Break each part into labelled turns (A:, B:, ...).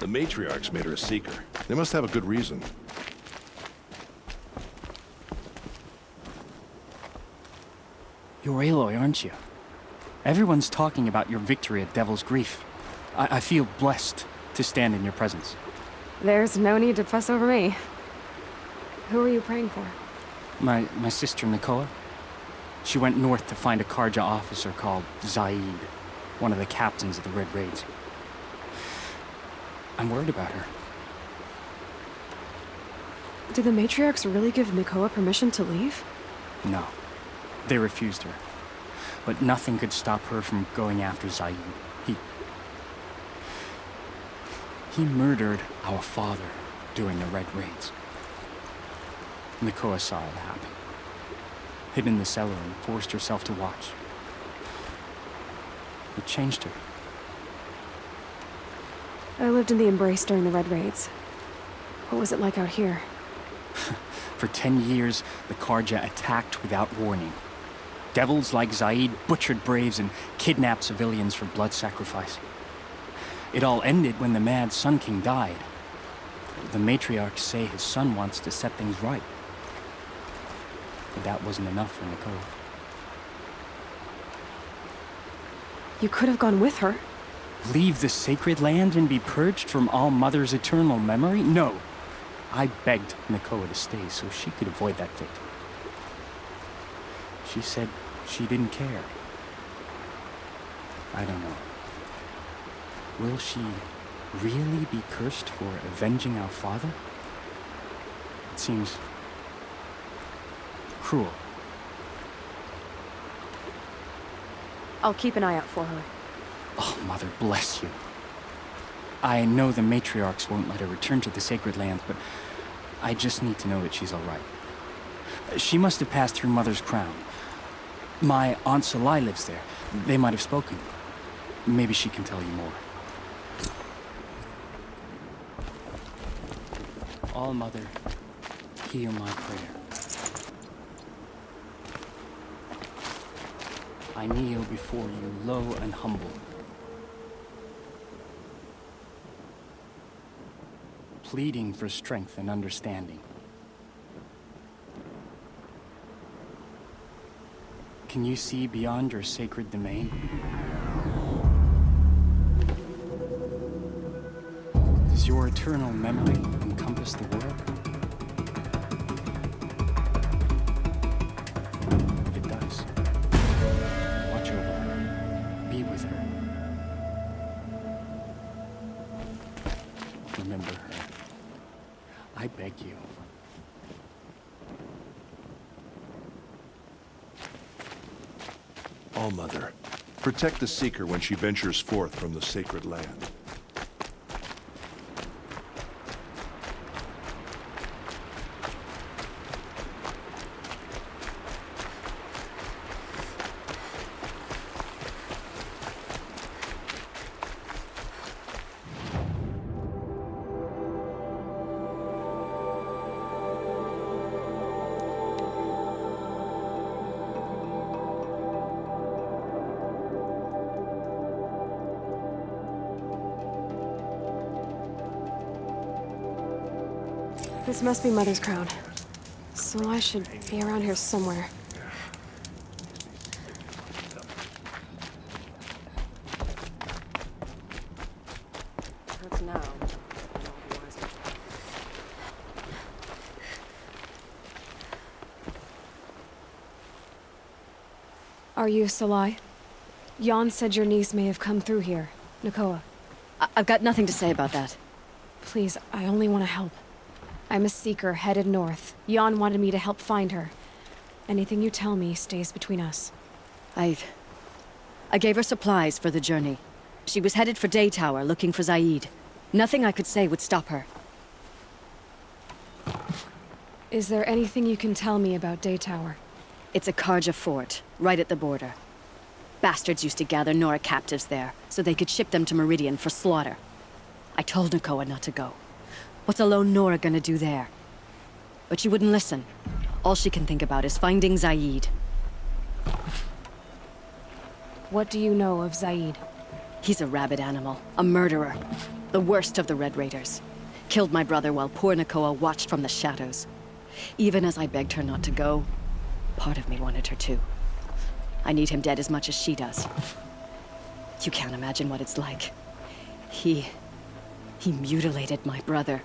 A: matriarchs made her a seeker. They must have a good reason.
B: You're Aloy, aren't you? Everyone's talking about your victory at Devil's Grief. I feel blessed to stand in your presence.
C: There's no need to fuss over me. Who are you praying for?
B: My sister Nakoa. She went north to find a Karja officer called Zaid, one of the captains of the Red Raids. I'm worried about her.
C: Did the matriarchs really give Nakoa permission to leave?
B: No. They refused her. But nothing could stop her from going after Zaid. He murdered our father during the Red Raids. Nakoa saw it happen. Hid in the cellar and forced herself to watch. It changed her.
C: I lived in the Embrace during the Red Raids. What was it like out here?
B: For 10 years, the Karja attacked without warning. Devils like Zaid butchered braves and kidnapped civilians for blood sacrifice. It all ended when the mad Sun King died. The matriarchs say his son wants to set things right. But that wasn't enough for Nakoa.
C: You could have gone with her.
B: Leave the sacred land and be purged from All Mother's eternal memory? No. I begged Nakoa to stay so she could avoid that fate. She said she didn't care. I don't know. Will she really be cursed for avenging our father? It seems cruel.
C: I'll keep an eye out for her.
B: Oh, Mother bless you. I know the matriarchs won't let her return to the sacred lands, but I just need to know that she's all right. She must have passed through Mother's crown. My Aunt Salai lives there. They might have spoken. Maybe she can tell you more. All Mother, hear my prayer. I kneel before you low and humble. Pleading for strength and understanding. Can you see beyond your sacred domain? Does your eternal memory encompass the world? It does. Watch over her. Be with her. Remember her. I beg you.
A: All-Mother, protect the Seeker when she ventures forth from the sacred land.
C: This must be Mother's crown. So I should be around here somewhere. That's now. Are you Salai? Jan said your niece may have come through here. Nakoa.
D: I've got nothing to say about that.
C: Please, I only want to help. I'm a seeker headed north. Jan wanted me to help find her. Anything you tell me stays between us.
D: I gave her supplies for the journey. She was headed for Day Tower, looking for Zaid. Nothing I could say would stop her.
C: Is there anything you can tell me about Day Tower?
D: It's a Karja fort, right at the border. Bastards used to gather Nora captives there, so they could ship them to Meridian for slaughter. I told Nakoa not to go. What's a lone Nora gonna do there? But she wouldn't listen. All she can think about is finding Zaid.
C: What do you know of Zaid?
D: He's a rabid animal, a murderer. The worst of the Red Raiders. Killed my brother while poor Nakoa watched from the shadows. Even as I begged her not to go, part of me wanted her to. I need him dead as much as she does. You can't imagine what it's like. He mutilated my brother.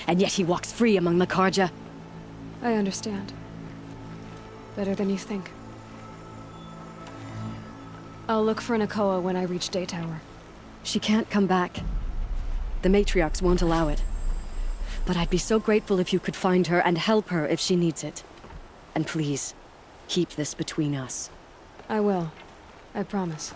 D: And yet he walks free among the Karja.
C: I understand. Better than you think. I'll look for Nakoa when I reach Day Tower.
D: She can't come back. The matriarchs won't allow it. But I'd be so grateful if you could find her and help her if she needs it. And please, keep this between us.
C: I will. I promise.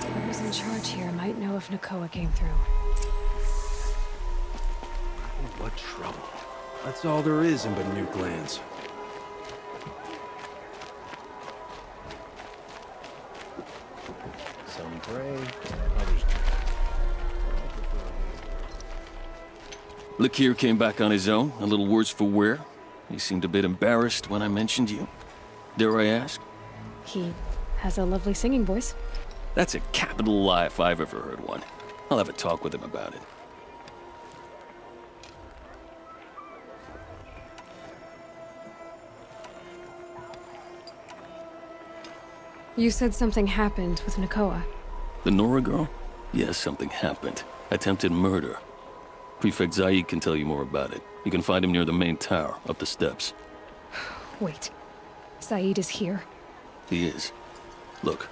C: Whoever's in charge here might know if Nakoa came through.
E: What trouble. That's all there is in Banuk lands. Some pray, others
F: don't. Lakir came back on his own, a little worse for wear. He seemed a bit embarrassed when I mentioned you. Dare I ask?
C: He has a lovely singing voice.
F: That's a capital lie if I've ever heard one. I'll have a talk with him about it.
C: You said something happened with Nakoa.
F: The Nora girl? Yes, something happened. Attempted murder. Prefect Zaid can tell you more about it. You can find him near the main tower, up the steps.
C: Wait. Saeed is here?
F: He is. Look,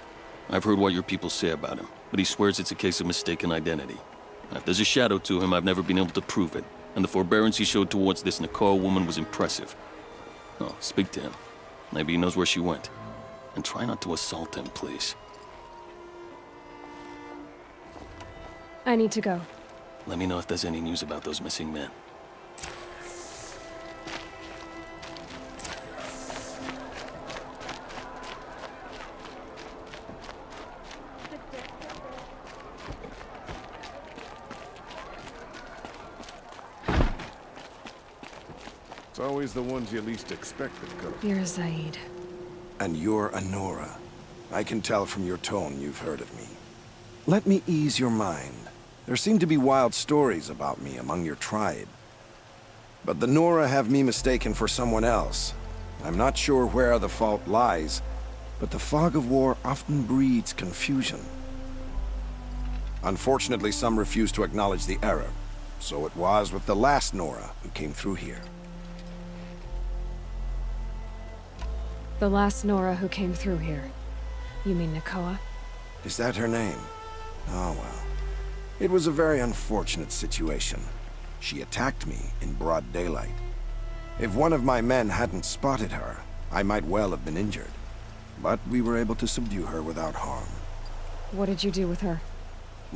F: I've heard what your people say about him, but he swears it's a case of mistaken identity. If there's a shadow to him, I've never been able to prove it, and the forbearance he showed towards this Nakoa woman was impressive. Oh, speak to him. Maybe he knows where she went. And try not to assault him, please.
C: I need to go.
F: Let me know if there's any news about those missing men.
A: It's always the ones you least expect that come.
C: You're Zaid.
G: And you're a Nora. I can tell from your tone you've heard of me. Let me ease your mind. There seem to be wild stories about me among your tribe. But the Nora have me mistaken for someone else. I'm not sure where the fault lies, but the fog of war often breeds confusion. Unfortunately, some refuse to acknowledge the error. So it was with the last Nora who came through here.
C: The last Nora who came through here. You mean Nakoa?
G: Is that her name? Oh, well. It was a very unfortunate situation. She attacked me in broad daylight. If one of my men hadn't spotted her, I might well have been injured. But we were able to subdue her without harm.
C: What did you do with her?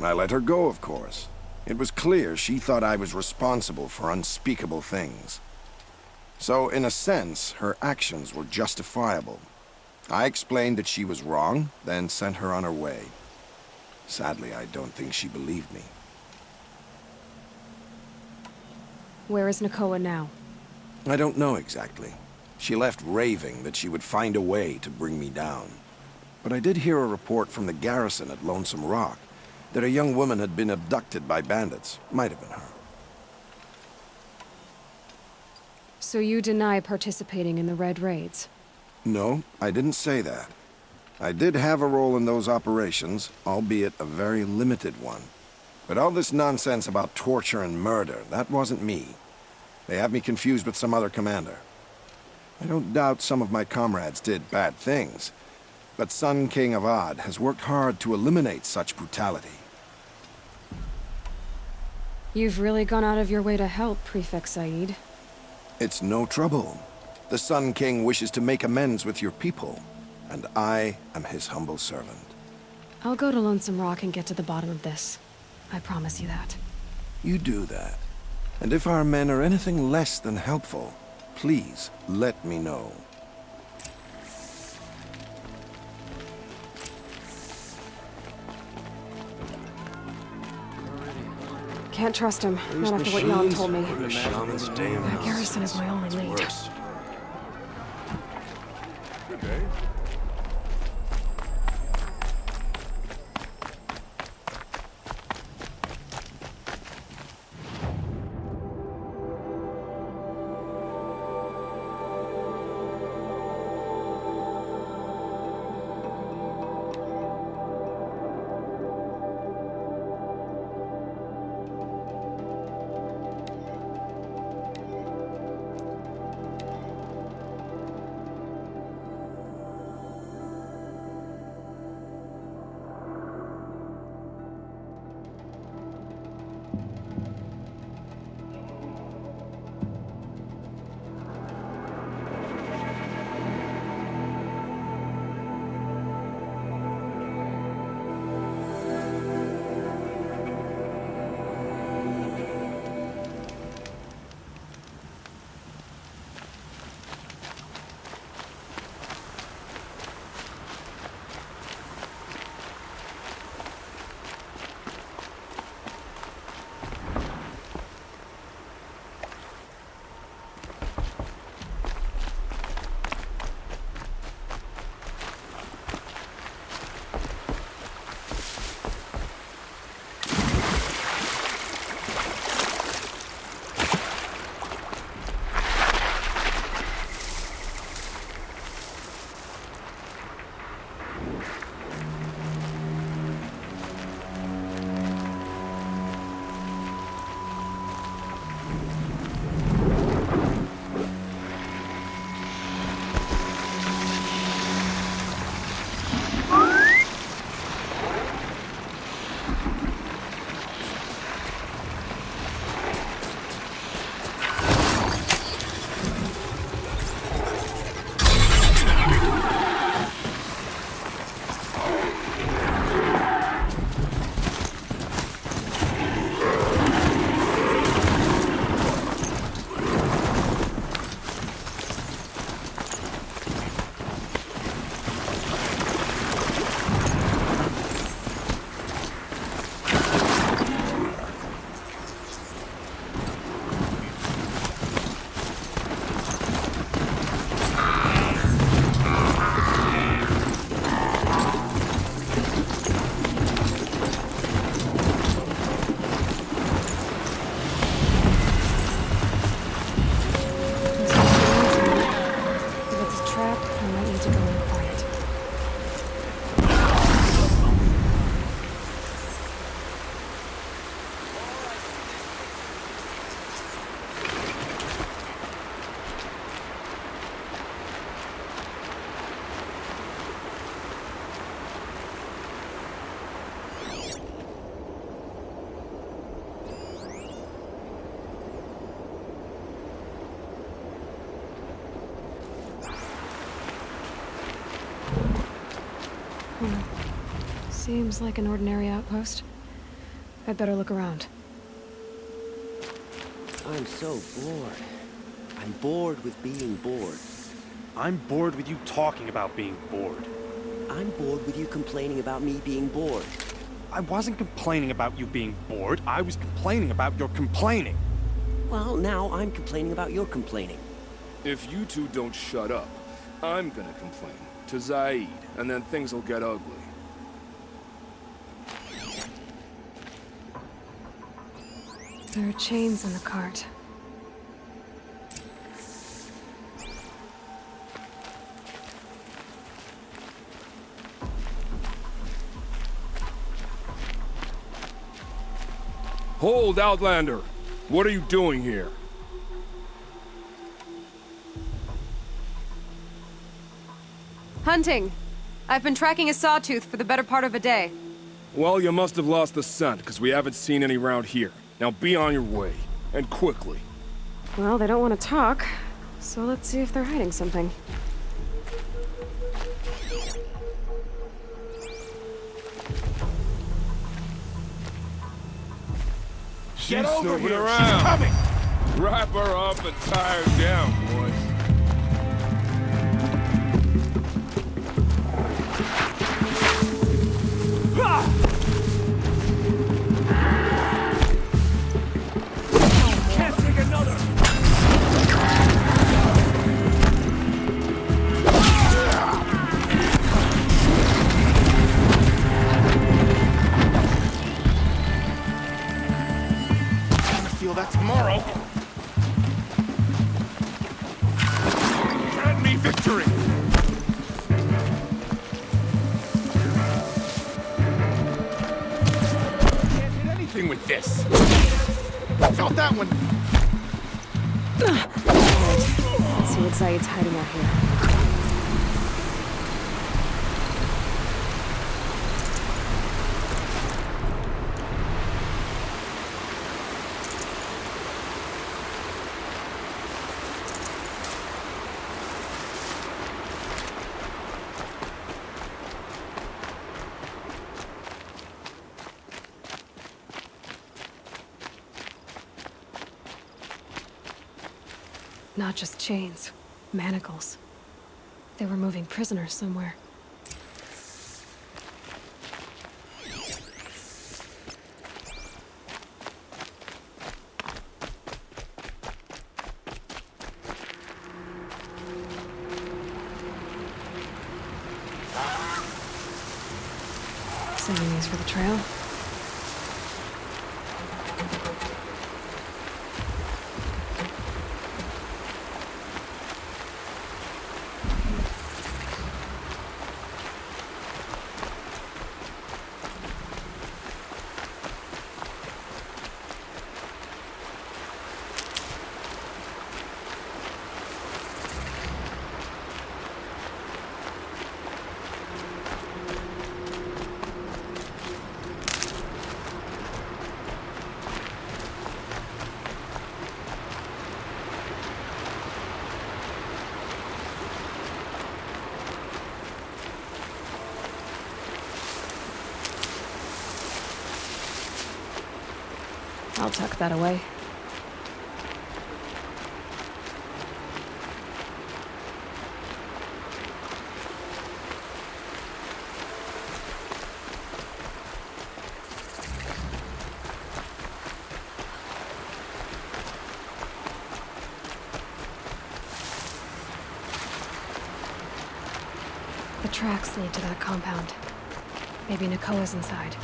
G: I let her go, of course. It was clear she thought I was responsible for unspeakable things. So, in a sense, her actions were justifiable. I explained that she was wrong, then sent her on her way. Sadly, I don't think she believed me.
C: Where is Nakoa now?
G: I don't know exactly. She left raving that she would find a way to bring me down. But I did hear a report from the garrison at Lonesome Rock that a young woman had been abducted by bandits. Might have been her.
C: So you deny participating in the Red Raids?
G: No, I didn't say that. I did have a role in those operations, albeit a very limited one. But all this nonsense about torture and murder, that wasn't me. They have me confused with some other commander. I don't doubt some of my comrades did bad things, But Sun King Avad has worked hard to eliminate such brutality.
C: You've really gone out of your way to help, Prefect Said.
G: It's no trouble. The Sun King wishes to make amends with your people, and I am his humble servant.
C: I'll go to Lonesome Rock and get to the bottom of this. I promise you that.
G: You do that. And if our men are anything less than helpful, please let me know.
C: Can't trust him, not after what Jan told me.
E: The shaman's damn
C: That garrison is my only lead.
E: worse.
C: Seems like an ordinary outpost. I'd better look around.
H: I'm so bored. I'm bored with being bored.
I: I'm bored with you talking about being bored.
H: I'm bored with you complaining about me being bored.
I: I wasn't complaining about you being bored. I was complaining about your complaining.
H: Well, now I'm complaining about your complaining.
J: If you two don't shut up, I'm gonna complain to Zaid, and then things will get ugly.
C: There are chains in the cart.
J: Hold, Outlander! What are you doing here?
C: Hunting!
K: I've been tracking a sawtooth for the better part of a day.
J: Well, you must have lost the scent, because we haven't seen any round here. Now be on your way. And quickly.
C: Well, they don't want to talk, so let's see if they're hiding something.
J: She's snooping around. She's coming! Wrap her up and tie her down, boys.
I: Can't take another! Feel that tomorrow. Grant me victory. Can't hit anything with this. Felt that one.
C: Let's see what Zaid's hiding out here. Not just chains, manacles. They were moving prisoners somewhere. Saving these for the trail. I'll tuck that away. The tracks lead to that compound. Maybe Nakoa's inside.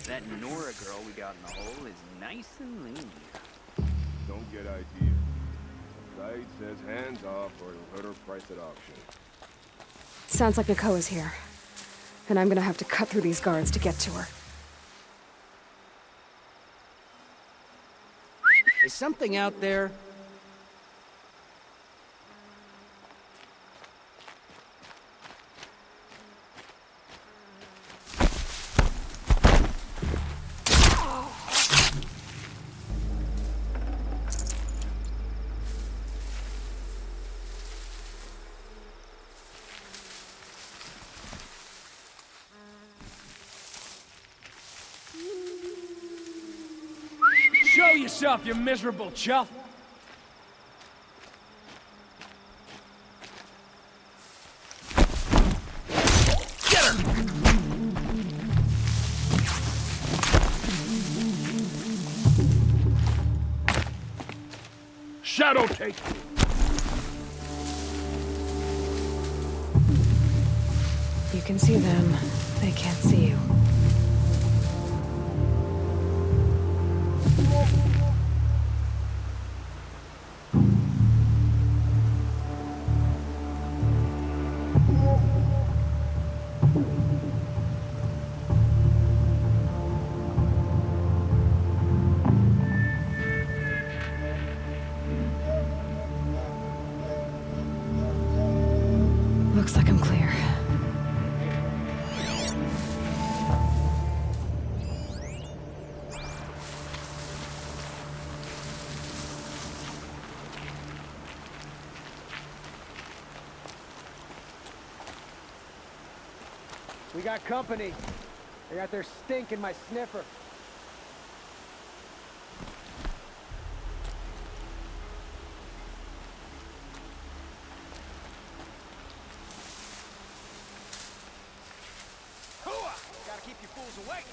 L: That Nora girl we got in the hole is nice and lean.
J: Don't get ideas. Zaid says hands off or it'll hurt her price at auction.
C: Sounds like Nakoa's here. And I'm gonna have to cut through these guards to get to her.
H: Is something out there?
I: yourself, you miserable chuff!
J: Shadow take you!
C: You can see them. They can't see you. Looks like I'm clear.
M: We got company. They got their stink in my sniffer.
I: Gotta keep you fools awake!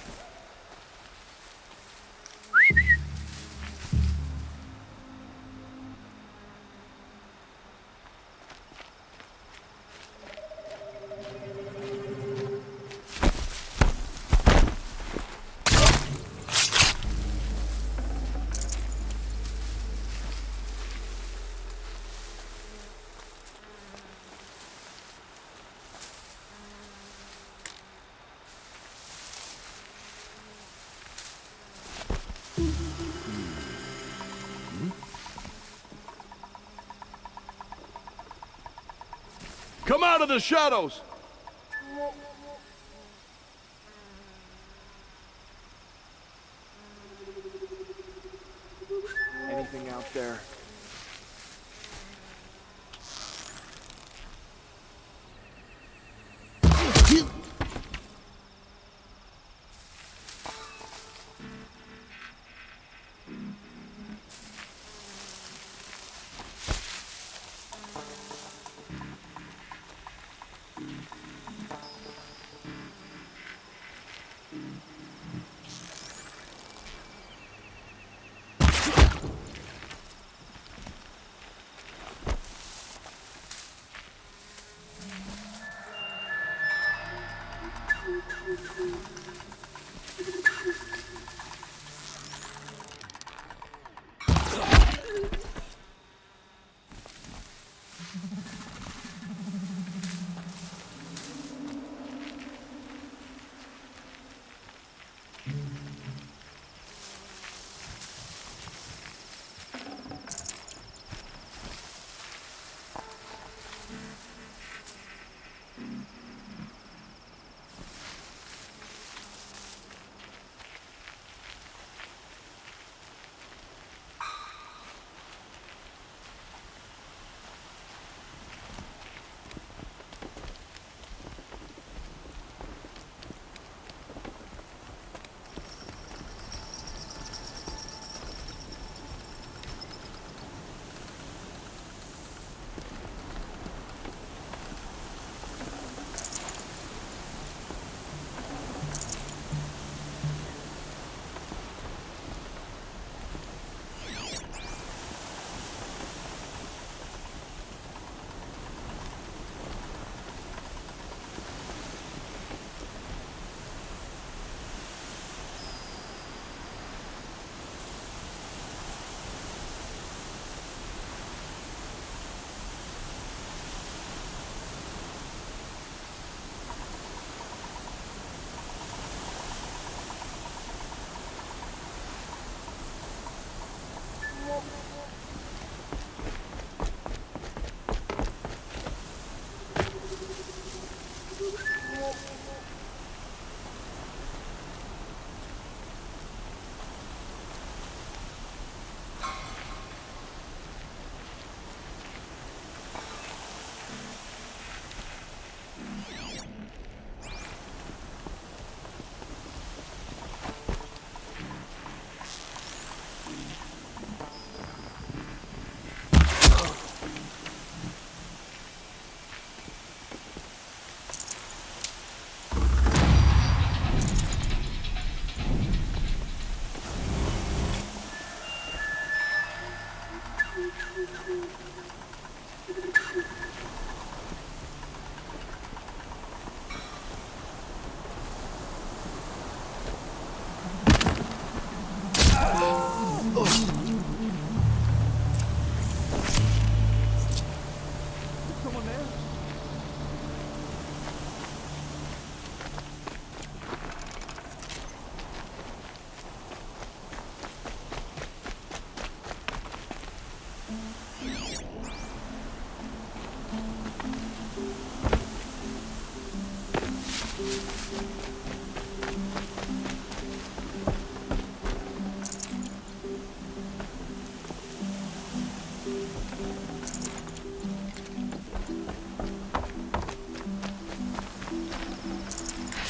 A: Come out of the shadows!
M: Anything out there?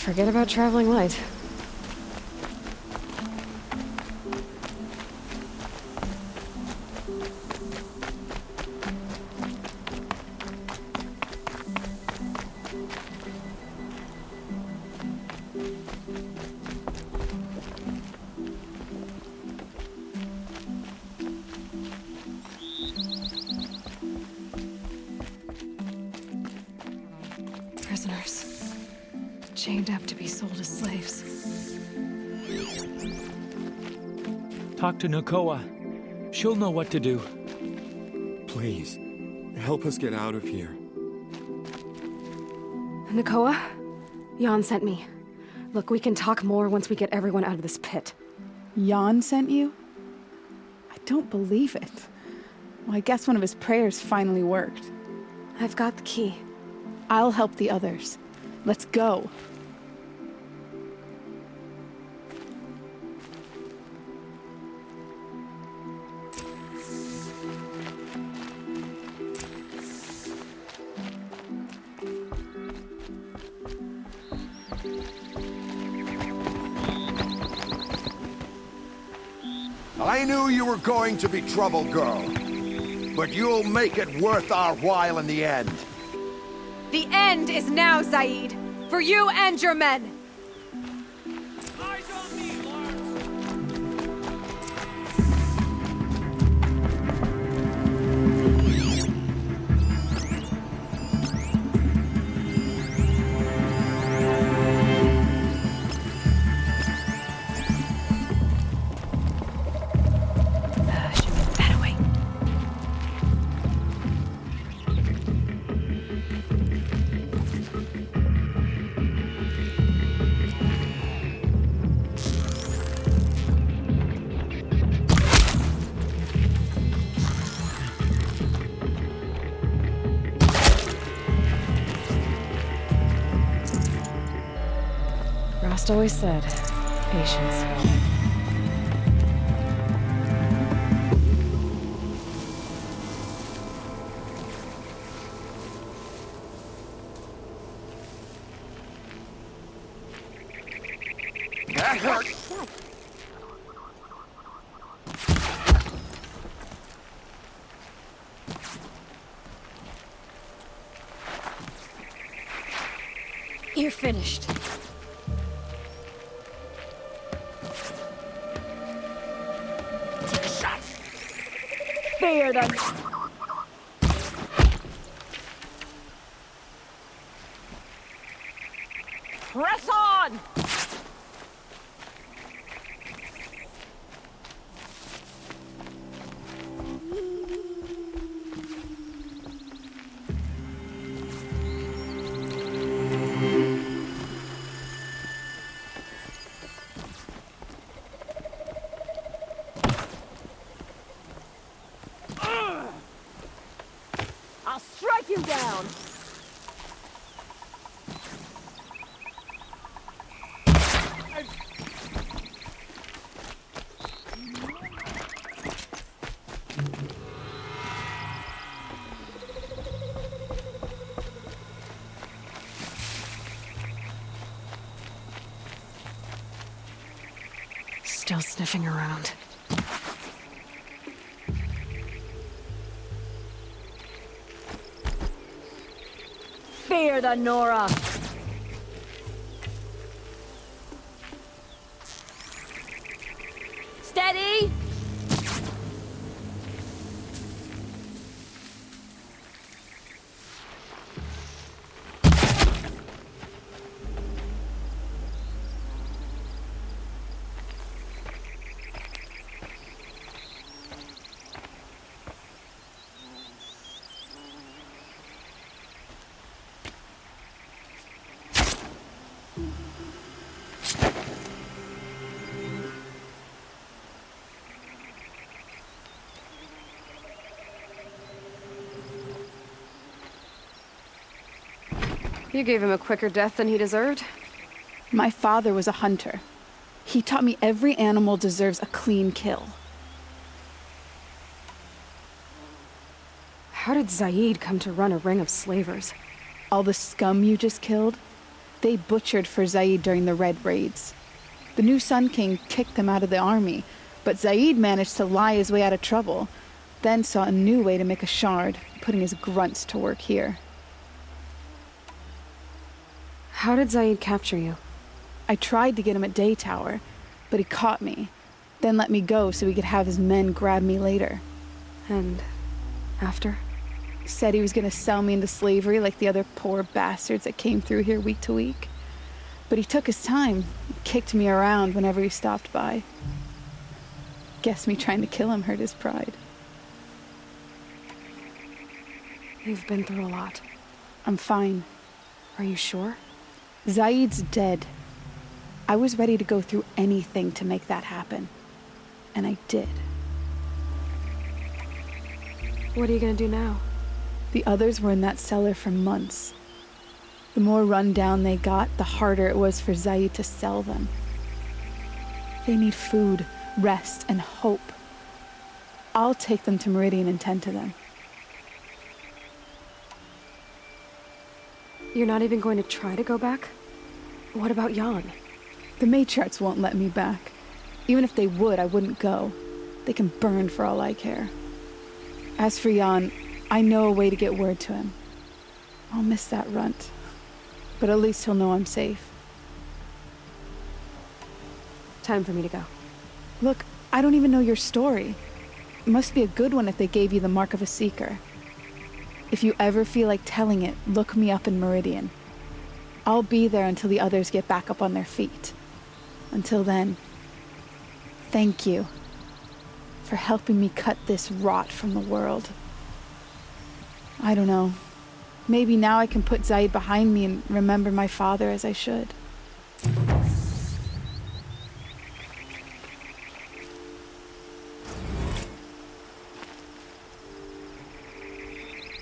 C: Forget about traveling light. Prisoners. Chained up to be sold as slaves.
N: Talk to Nakoa. She'll know what to do.
O: Please, help us get out of here.
C: Nakoa? Jan sent me. Look, we can talk more once we get everyone out of this pit.
P: Jan sent you? I don't believe it. Well, I guess one of his prayers finally worked.
C: I've got the key.
P: I'll help the others. Let's go.
G: I knew you were going to be trouble, girl. But you'll make it worth our while in the end.
K: The end is now, Zaid. For you and your men.
C: Rost always said, patience.
G: That hurt!
D: You're finished.
P: Fear them.
K: Press on!
P: I'll strike you down.
C: Still sniffing around.
P: Fear the Nora.
K: Steady!
C: You gave him a quicker death than he deserved.
P: My father was a hunter. He taught me every animal deserves a clean kill.
C: How did Zaid come to run a ring of slavers?
P: All the scum you just killed, they butchered for Zaid during the Red Raids. The new Sun King kicked them out of the army, but Zaid managed to lie his way out of trouble, then saw a new way to make a shard, putting his grunts to work here.
C: How did Zaid capture you?
P: I tried to get him at Day Tower, but he caught me, then let me go so he could have his men grab me later.
C: And after?
P: Said he was gonna sell me into slavery like the other poor bastards that came through here week to week. But he took his time, kicked me around whenever he stopped by. Guess me trying to kill him hurt his pride.
C: You've been through a lot.
P: I'm fine.
C: Are you sure?
P: Zaid's dead. I was ready to go through anything to make that happen. And I did.
C: What are you gonna do now?
P: The others were in that cellar for months. The more run down they got, the harder it was for Zaid to sell them. They need food, rest, and hope. I'll take them to Meridian and tend to them.
C: You're not even going to try to go back? What about Jan?
P: The matriarchs won't let me back. Even if they would, I wouldn't go. They can burn for all I care. As for Jan, I know a way to get word to him. I'll miss that runt. But at least he'll know I'm safe.
C: Time for me to go.
P: Look, I don't even know your story. It must be a good one if they gave you the mark of a seeker. If you ever feel like telling it, look me up in Meridian. I'll be there until the others get back up on their feet. Until then, thank you for helping me cut this rot from the world. I don't know. Maybe now I can put Zaid behind me and remember my father as I should.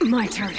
C: My turn.